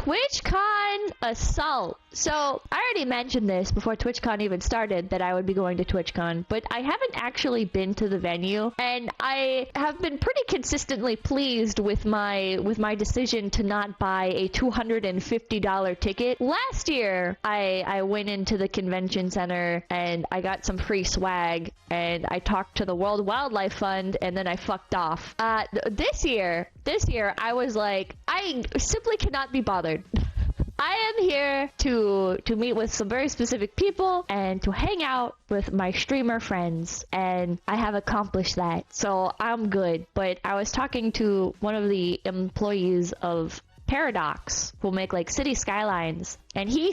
TwitchCon assault. So I already mentioned this before TwitchCon even started that I would be going to TwitchCon, but I haven't actually been to the venue, and I have been pretty consistently pleased with my decision to not buy a $250 ticket. Last year, I went into the convention center and I got some free swag, and I talked to the World Wildlife Fund, and then I fucked off. This year, I was like, I simply cannot be bothered. I am here to meet with some very specific people and to hang out with my streamer friends, and I have accomplished that, so I'm good. But I was talking to one of the employees of Paradox, who make like city skylines, and he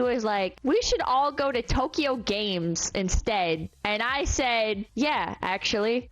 was like, we should all go to Tokyo Games instead. And I said, yeah, actually.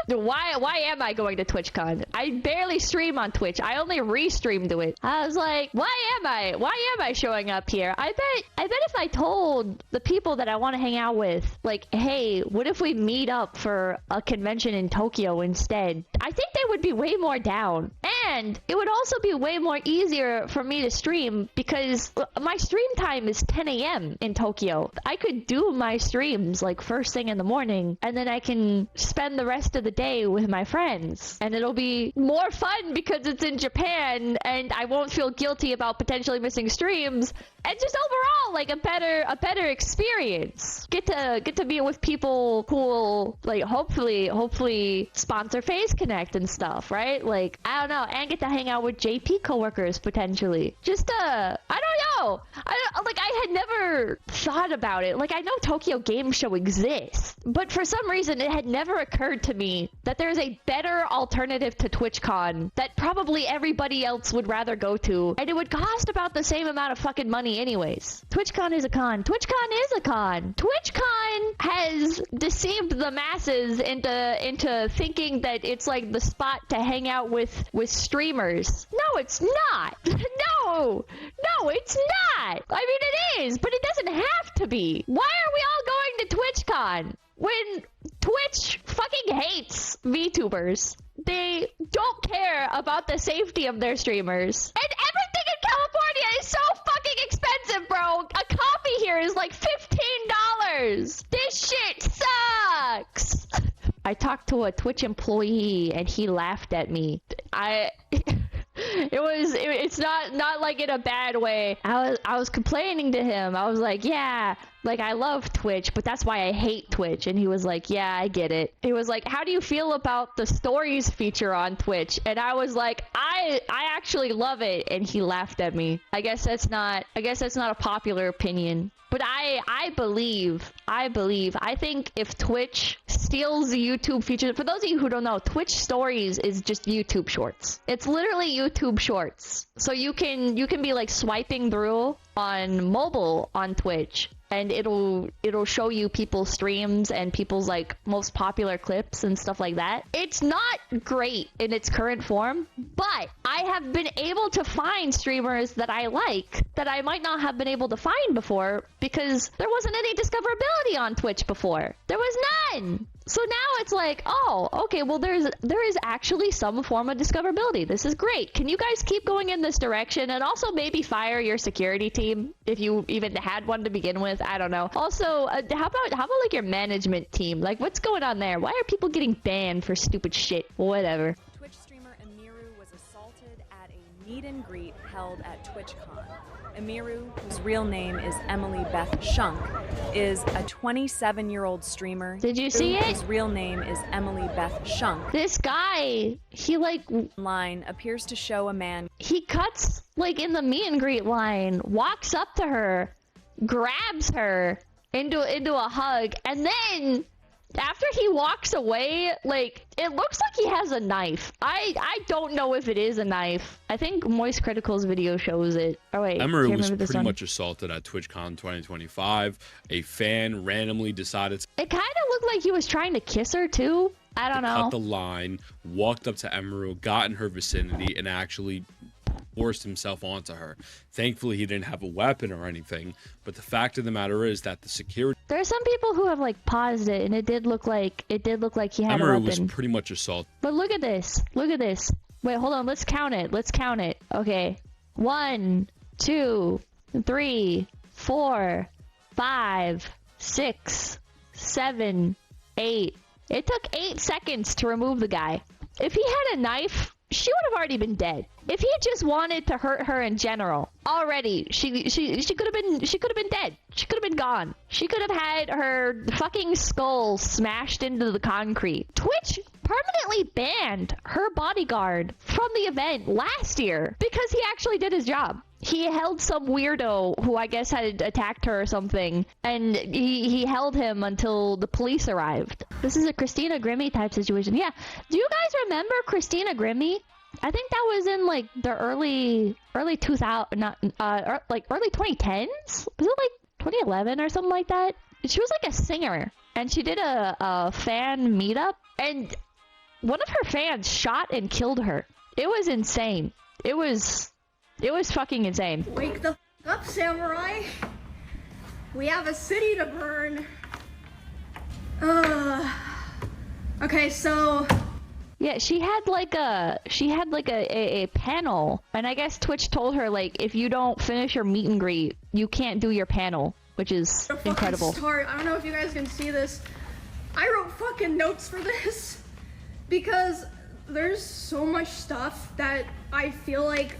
Why am I going to TwitchCon? I barely stream on Twitch. I only restream to it. I was like, why am I showing up here? I bet if I told the people that I want to hang out with, like, hey, what if we meet up for a convention in Tokyo instead? I think they would be way more down. And it would also be way more easier for me to stream because my stream time is 10 a.m. in Tokyo. I could do my streams like first thing in the morning, and then I can spend the rest of the day with my friends, and it'll be more fun because it's in Japan, and I won't feel guilty about potentially missing streams, and just overall like a better experience. Get to be with people who will like hopefully sponsor Phase Connect and stuff, right? Like, I don't know, and get to hang out with JP coworkers potentially. Just I don't know. I had never thought about it. Like, I know Tokyo Game Show exists, but for some reason it had never occurred to me that there's a better alternative to TwitchCon that probably everybody else would rather go to, and it would cost about the same amount of fucking money anyways. TwitchCon is a con. TwitchCon is a con. TwitchCon has deceived the masses into thinking that it's like the spot to hang out with streamers. No, it's not. No, it's not. I mean, it is, but it doesn't have to be. Why are we all going to TwitchCon when Twitch fucking hates VTubers? They don't care about the safety of their streamers. And everything in California is so fucking expensive, bro. A coffee here is like $15. This shit sucks. I talked to a Twitch employee and he laughed at me. It's not like in a bad way. I was complaining to him. I was like, yeah, like I love Twitch, but that's why I hate Twitch. And he was like, yeah, I get it. He was like, how do you feel about the stories feature on Twitch? And I was like, I actually love it. And he laughed at me. I guess that's not a popular opinion. But I think if Twitch steals the YouTube feature, for those of you who don't know, Twitch Stories is just YouTube Shorts. It's literally YouTube Shorts. So you can be like swiping through on mobile on Twitch, and it'll show you people's streams and people's like most popular clips and stuff like that. It's not great in its current form, but I have been able to find streamers that I like that I might not have been able to find before because there wasn't any discoverability on Twitch before. There was none. So now it's like, oh, okay, well there is actually some form of discoverability. This is great. Can you guys keep going in this direction, and also maybe fire your security team if you even had one to begin with? I don't know. Also, how about like your management team? Like, what's going on there? Why are people getting banned for stupid shit? Whatever. Twitch streamer Emiru was assaulted at a meet and greet held at TwitchCon. Emiru, whose real name is Emily Beth Shunk, is a 27-year-old streamer. Did you see it? Whose real name is Emily Beth Shunk. This guy, he like line appears to show a man. He cuts like in the meet and greet line, walks up to her, grabs her into a hug, and then after he walks away, like, it looks like he has a knife. I don't know if it is a knife. I think Moist Critical's video shows it. Oh wait, Emery was pretty much assaulted at TwitchCon 2025. A fan randomly decided. It kind of looked like he was trying to kiss her too. I don't know. Cut the line, walked up to Emery, got in her vicinity, and actually forced himself onto her. Thankfully, he didn't have a weapon or anything, but the fact of the matter is that the security... There are some people who have like paused it, and it did look like he had a Emery weapon. was pretty much assaulted. But look at this. Look at this. Wait, hold on. Let's count it. Okay. 1, 2, 3, 4, 5, 6, 7, 8. It took 8 seconds to remove the guy. If he had a knife, she would have already been dead. If he just wanted to hurt her in general, already she could have been dead. She could have been gone. She could have had her fucking skull smashed into the concrete. Twitch permanently banned her bodyguard from the event last year because he actually did his job. He held some weirdo who I guess had attacked her or something, and he held him until the police arrived. This is a Christina Grimmie type situation. Yeah. Do you guys remember Christina Grimmie? I think that was in like the early 2000, like early 2010s. Was it like 2011 or something like that? She was like a singer, and she did a fan meetup, and one of her fans shot and killed her. It was insane. It was fucking insane. Wake the f up, samurai. We have a city to burn. Okay, so yeah, she had like a panel, and I guess Twitch told her like if you don't finish your meet and greet, you can't do your panel, which is incredible. I don't know if you guys can see this. I wrote fucking notes for this because there's so much stuff that I feel like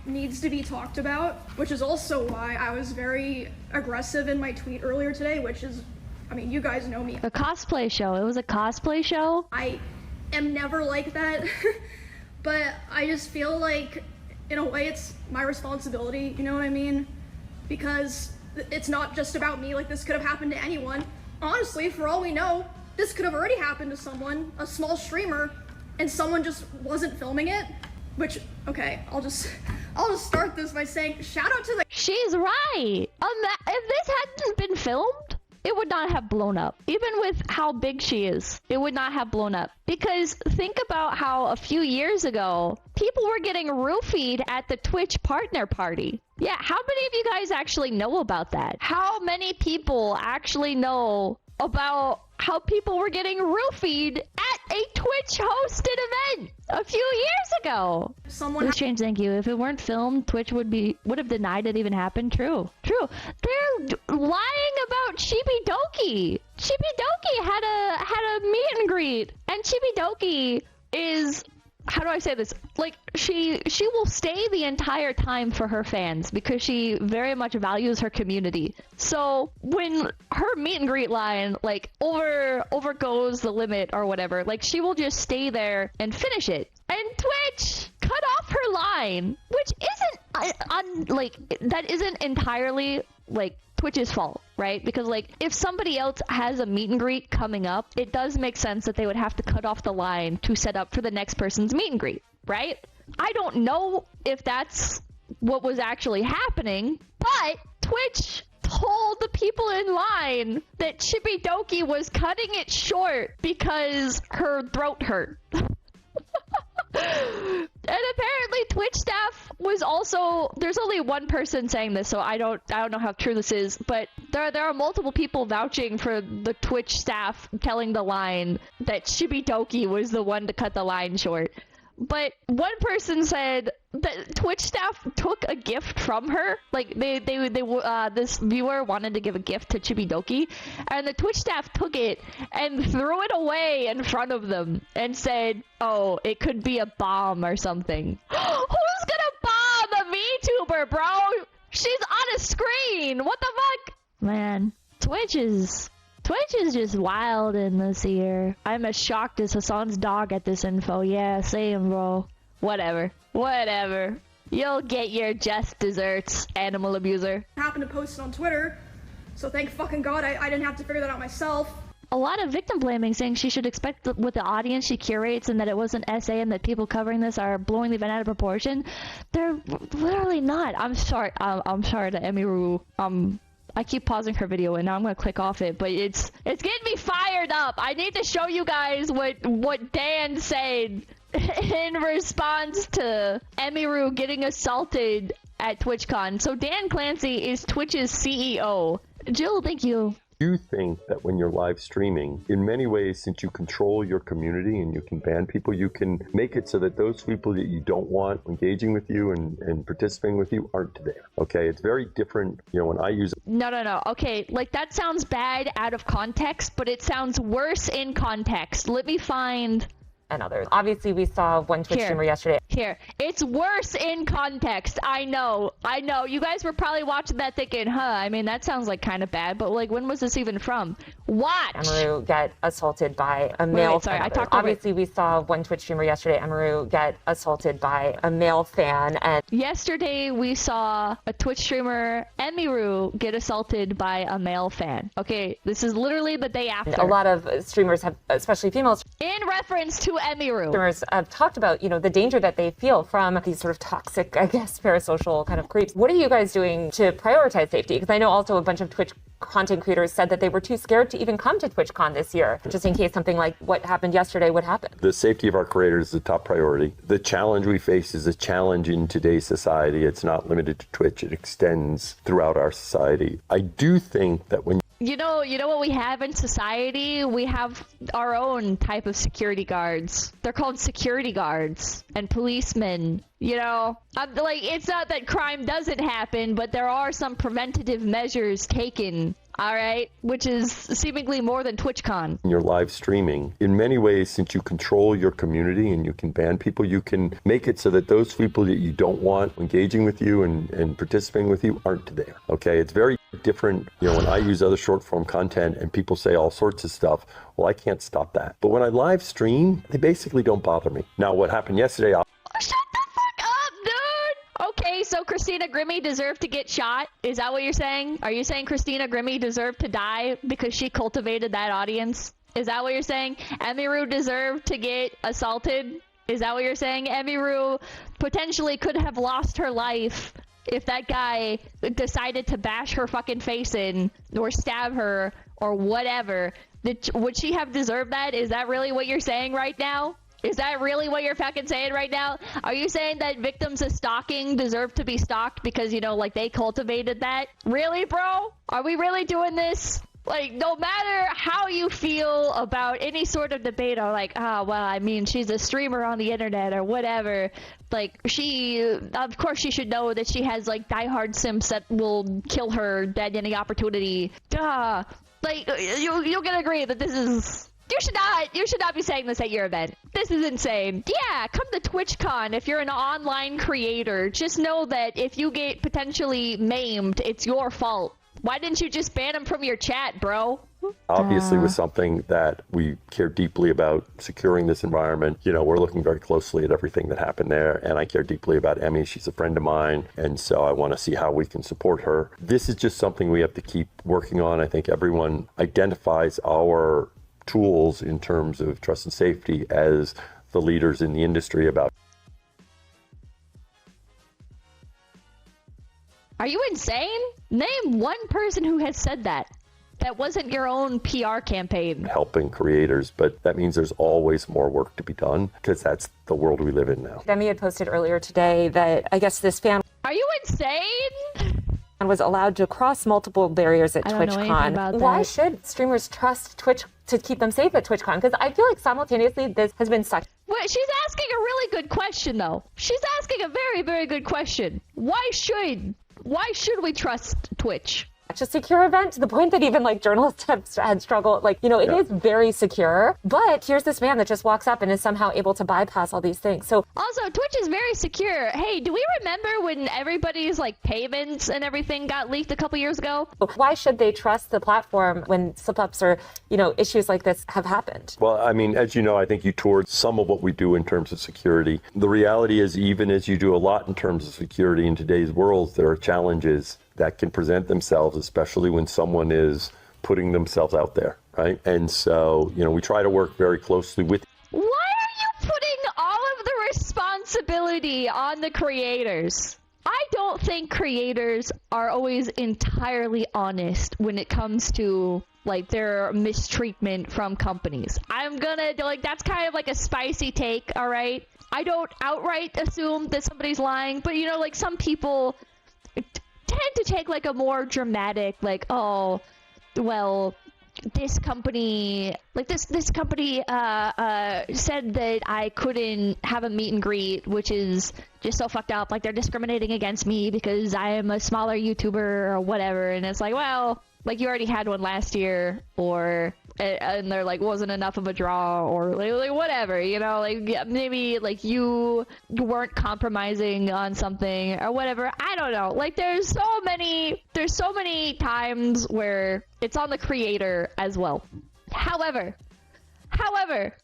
needs to be talked about, which is also why I was very aggressive in my tweet earlier today, which is, I mean, you guys know me. A cosplay show. It was a cosplay show. I am never like that, but I just feel like, in a way, it's my responsibility, you know what I mean? Because it's not just about me, like this could have happened to anyone. Honestly, for all we know, this could have already happened to someone, a small streamer, and someone just wasn't filming it. Which, okay, I'll just start this by saying shout out to the— She's right. If this hadn't been filmed, it would not have blown up. Even with how big she is, it would not have blown up. Because think about how a few years ago, people were getting roofied at the Twitch partner party. Yeah, how many of you guys actually know about that? How many people actually know about how people were getting roofied at a Twitch hosted event a few years ago? someone— It's strange, thank you. If it weren't filmed, Twitch would have denied it even happened. True. They're lying about Chibi Doki. Chibi Doki had a meet and greet, and Chibi Doki is— how do I say this? Like, she will stay the entire time for her fans because she very much values her community. So when her meet and greet line like overgoes the limit or whatever, like she will just stay there and finish it. And Twitch cut off her line, which that isn't entirely like Twitch's fault, right? Because like if somebody else has a meet and greet coming up, it does make sense that they would have to cut off the line to set up for the next person's meet and greet, right? I don't know if that's what was actually happening, but Twitch told the people in line that Chibidoki was cutting it short because her throat hurt. And apparently Twitch staff was also— there's only one person saying this, so I don't know how true this is, but there are multiple people vouching for the Twitch staff telling the line that Chibidoki was the one to cut the line short. But one person said that Twitch staff took a gift from her. Like this viewer wanted to give a gift to Chibidoki, and the Twitch staff took it and threw it away in front of them and said, "Oh, it could be a bomb or something." Who's gonna bomb a VTuber, bro? She's on a screen. What the fuck? Man, Twitch is just wild in this year. I'm as shocked as Hassan's dog at this info. Yeah, same, bro. Whatever. You'll get your just desserts, animal abuser. happened to post it on Twitter, so thank fucking God I didn't have to figure that out myself. A lot of victim blaming, saying she should expect with the audience she curates and that it was an essay and that people covering this are blowing the event out of proportion. They're literally not. I'm sorry to Emiru. I keep pausing her video and now I'm gonna click off it, but it's getting me fired up. I need to show you guys what Dan said in response to Emiru getting assaulted at TwitchCon. So Dan Clancy is Twitch's CEO. Jill, thank you. do think that when you're live streaming, in many ways, since you control your community and you can ban people, you can make it so that those people that you don't want engaging with you and participating with you aren't there. Okay, it's very different. You know, when I use No. Okay, like that sounds bad out of context, but it sounds worse in context. Let me find... and others. Obviously, we saw one Twitch streamer yesterday. Here, it's worse in context. I know. You guys were probably watching that thinking, huh, I mean, that sounds like kind of bad, but like, when was this even from? Watch! Emeru get assaulted by a male fan. Obviously, we saw one Twitch streamer yesterday, Emeru, get assaulted by a male fan. And yesterday, we saw a Twitch streamer, Emeru, get assaulted by a male fan. Okay, this is literally the day after. A lot of streamers have, especially females, in reference to Emeru, streamers have talked about, you know, the danger that they feel from these sort of toxic, I guess, parasocial kind of creeps. What are you guys doing to prioritize safety? Because I know also a bunch of Twitch content creators said that they were too scared to even come to TwitchCon this year, just in case something like what happened yesterday would happen. The safety of our creators is the top priority. The challenge we face is a challenge in today's society. It's not limited to Twitch. It extends throughout our society. I do think that when You know what we have in society? We have our own type of security guards. They're called security guards and policemen. You know, like, it's not that crime doesn't happen, but there are some preventative measures taken, all right? Which is seemingly more than TwitchCon. you're live streaming, in many ways, since you control your community and you can ban people, you can make it so that those people that you don't want engaging with you and participating with you aren't there. Okay, it's very different. You know, when I use other short form content and people say all sorts of stuff, well, I can't stop that. But when I live stream, they basically don't bother me. Now, what happened yesterday, Shut the fuck up, dude! Okay, so Christina Grimmie deserved to get shot? Is that what you're saying? Are you saying Christina Grimmie deserved to die because she cultivated that audience? Is that what you're saying? Emeru deserved to get assaulted? Is that what you're saying? Emeru potentially could have lost her life if that guy decided to bash her fucking face in or stab her or whatever. Would she have deserved that? Is that really what you're saying right now? Is that really what you're fucking saying right now? Are you saying that victims of stalking deserve to be stalked because, you know, like, they cultivated that? Really, bro? Are we really doing this? Like, no matter how you feel about any sort of debate, or like, well, I mean, she's a streamer on the internet or whatever. Like, of course she should know that she has, like, diehard simps that will kill her at any opportunity. Duh. Like, you're gonna agree that this is... You should not be saying this at your event. This is insane. Yeah, come to TwitchCon if you're an online creator. Just know that if you get potentially maimed, it's your fault. Why didn't you just ban him from your chat, bro? obviously was something that we care deeply about, securing this environment. You know, we're looking very closely at everything that happened there, and I care deeply about Emmy. She's a friend of mine, and so I want to see how we can support her. This is just something we have to keep working on. I think everyone identifies our tools in terms of trust and safety as the leaders in the industry about. Are you insane? Name one person who has said that. That wasn't your own PR campaign. Helping creators, but that means there's always more work to be done because that's the world we live in now. Demi had posted earlier today that I guess this fan Are you insane? Was allowed to cross multiple barriers at TwitchCon. Why should streamers trust Twitch to keep them safe at TwitchCon? Because I feel like simultaneously this has been such. Wait, she's asking a really good question though. She's asking a very, very good question. Why should we trust Twitch? A secure event to the point that even like journalists have had struggled. Like, you know, it is very secure, but here's this man that just walks up and is somehow able to bypass all these things. So also Twitch is very secure. Hey, do we remember when everybody's like payments and everything got leaked a couple years ago? Why should they trust the platform when slip-ups or, you know, issues like this have happened? Well, I mean, as you know, I think you toured some of what we do in terms of security. The reality is, even as you do a lot in terms of security in today's world, there are challenges that can present themselves, especially when someone is putting themselves out there, right? And so, you know, we try to work very closely with. Why are you putting all of the responsibility on the creators? I don't think creators are always entirely honest when it comes to like their mistreatment from companies. I'm gonna like, that's kind of like a spicy take, all right? I don't outright assume that somebody's lying, but you know, like some people tend to take like a more dramatic, like, oh, well, this company, like this company said that I couldn't have a meet and greet, which is just so fucked up. Like, they're discriminating against me because I am a smaller YouTuber or whatever. And it's like, well, like, you already had one last year, or and they're like, wasn't enough of a draw, or like whatever, you know, like maybe like you weren't compromising on something or whatever. I don't know. Like, there's so many times where it's on the creator as well. However,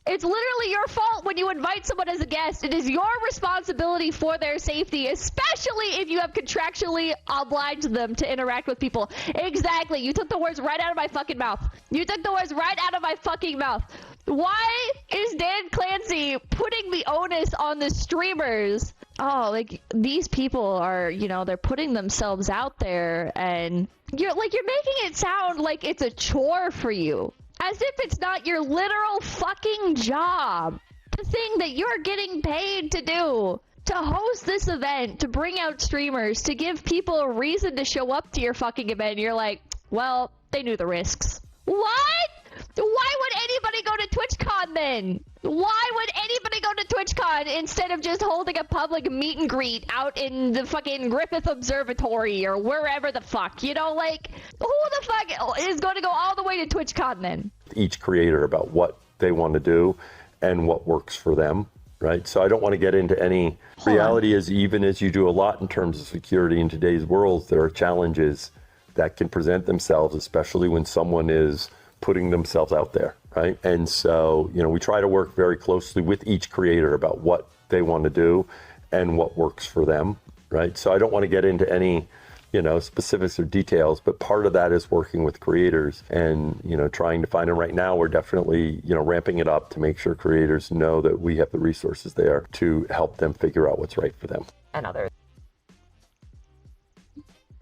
it's literally your fault when you invite someone as a guest. It is your responsibility for their safety, especially if you have contractually obliged them to interact with people. Exactly. You took the words right out of my fucking mouth. You took the words right out of my fucking mouth. Why is Dan Clancy putting the onus on the streamers? Oh, like, these people are, you know, they're putting themselves out there, and you're making it sound like it's a chore for you. As if it's not your literal fucking job. The thing that you're getting paid to do. To host this event, to bring out streamers, to give people a reason to show up to your fucking event. You're like, well, they knew the risks. What? Why would anybody go to TwitchCon then? Why would anybody go to TwitchCon instead of just holding a public meet and greet out in the fucking Griffith Observatory or wherever the fuck? You know, like, who the fuck is going to go all the way to TwitchCon then? Each creator about what they want to do and what works for them, right? So I don't want to get into any reality is, even as you do a lot in terms of security in today's world, there are challenges that can present themselves, especially when someone is putting themselves out there, right? And so, you know, we try to work very closely with each creator about what they want to do and what works for them, right? So I don't want to get into any, you know, specifics or details, but part of that is working with creators and, you know, trying to find, and right now we're definitely, you know, ramping it up to make sure creators know that we have the resources there to help them figure out what's right for them. And others.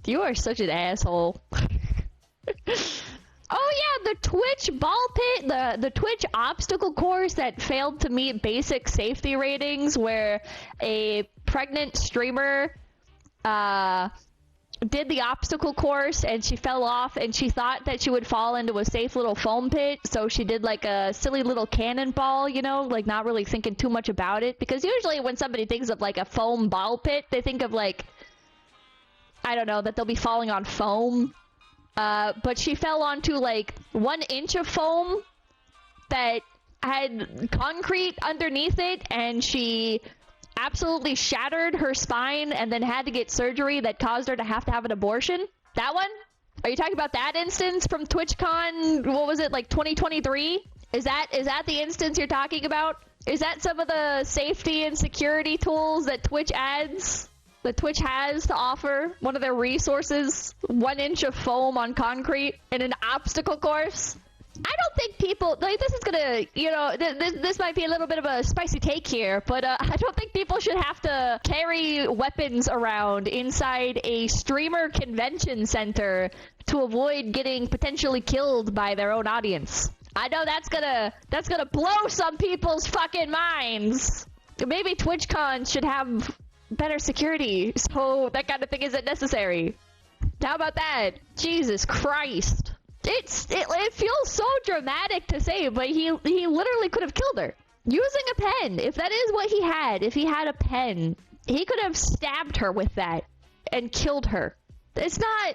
You are such an asshole. Oh yeah, the Twitch ball pit, the Twitch obstacle course that failed to meet basic safety ratings, where a pregnant streamer did the obstacle course and she fell off and she thought that she would fall into a safe little foam pit, so she did like a silly little cannonball, you know, like not really thinking too much about it, because usually when somebody thinks of like a foam ball pit, they think of like, I don't know, that they'll be falling on foam. But she fell onto like 1 inch of foam that had concrete underneath it, and she absolutely shattered her spine and then had to get surgery that caused her to have an abortion. That one? Are you talking about that instance from TwitchCon? What was it, like 2023? Is that the instance you're talking about? Is that some of the safety and security tools that Twitch adds? That Twitch has to offer, one of their resources, 1 inch of foam on concrete in an obstacle course. I don't think people, like, this is gonna, you know, this might be a little bit of a spicy take here, but I don't think people should have to carry weapons around inside a streamer convention center to avoid getting potentially killed by their own audience. I know that's gonna blow some people's fucking minds. Maybe TwitchCon should have better security, so that kind of thing isn't necessary. How about that? Jesus Christ. It feels so dramatic to say, but he literally could have killed her. Using a pen, if that is what he had, if he had a pen, he could have stabbed her with that and killed her. It's not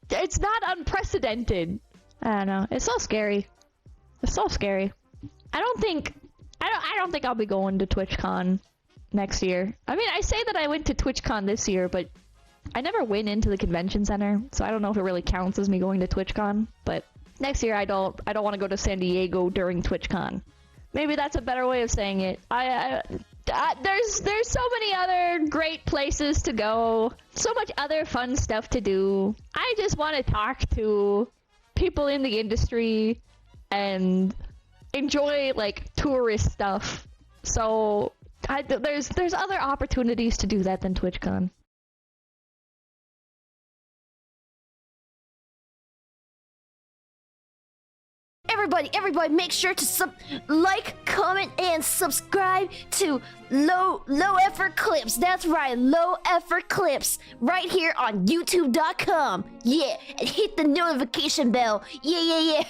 unprecedented. I don't know. It's so scary. It's so scary. I don't think I'll be going to TwitchCon next year. I mean, I say that I went to TwitchCon this year, but I never went into the convention center, so I don't know if it really counts as me going to TwitchCon. But next year, I don't want to go to San Diego during TwitchCon. Maybe that's a better way of saying it. There's so many other great places to go, so much other fun stuff to do. I just want to talk to people in the industry and enjoy like tourist stuff. So there's other opportunities to do that than TwitchCon. everybody, make sure to like, comment, and subscribe to Low Effort Clips. That's right, Low Effort Clips, right here on YouTube.com. Yeah, and hit the notification bell. Yeah.